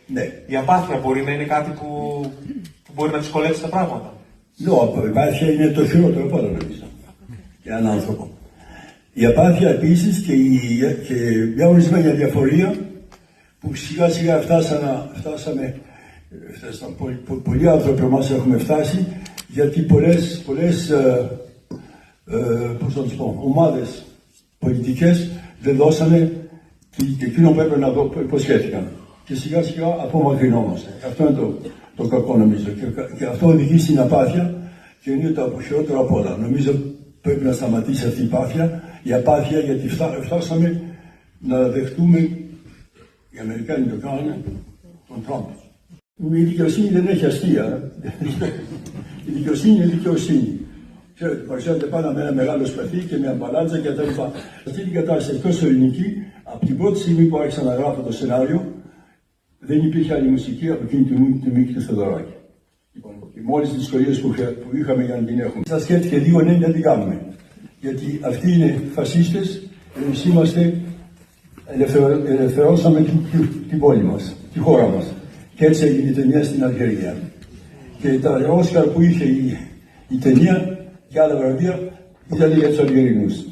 Ναι. Η απάθεια μπορεί να είναι κάτι που μπορεί να δυσκολεύσει τα πράγματα. Ναι, η απάθεια είναι το χειρότερο από όλα νομίζω για έναν άνθρωπο. Η απάθεια επίσης και μια ορισμένη αδιαφορία που σιγά σιγά φτάσαμε, πολλοί άνθρωποι μας έχουμε φτάσει, γιατί πολλές ομάδες πολιτικές δεν δώσανε εκείνο που έπρεπε να υποσχέθηκαν. Και σιγά σιγά απομακρυνόμαστε. Αυτό είναι το κακό νομίζω. Και αυτό οδηγεί στην απάθεια και είναι το χειρότερο από όλα. Νομίζω πρέπει να σταματήσει αυτή η απάθεια, γιατί φτάσαμε να δεχτούμε, οι Αμερικάνοι το κάνανε, τον Τραμπ. Η δικαιοσύνη δεν έχει αστεία. Η δικαιοσύνη είναι δικαιοσύνη. Ξέρετε, παρουσιάζεται πάντα με ένα μεγάλο σπαθί και μια μπαλάτσα και τα λοιπά. Αυτή την κατάσταση εκτός ελληνική, από την πρώτη στιγμή που άρχισα να γράφω το σενάριο, δεν υπήρχε άλλη μουσική από εκείνη του Μίκη του Θεοδωράκη. Λοιπόν, και με όλες τις δυσκολίες που είχαμε για να την έχουμε. Σας σκέφτηκε λίγο, ναι, να την κάνουμε. Γιατί αυτοί είναι φασίστες, εμείς είμαστε, ελευθερώσαμε την πόλη μας, τη χώρα μας. Και έτσι έγινε η ταινία στην Αλγερία. Και τα Όσκαρ που είχε η ταινία και άλλα βραβεία ήταν για τους Αλγερινούς.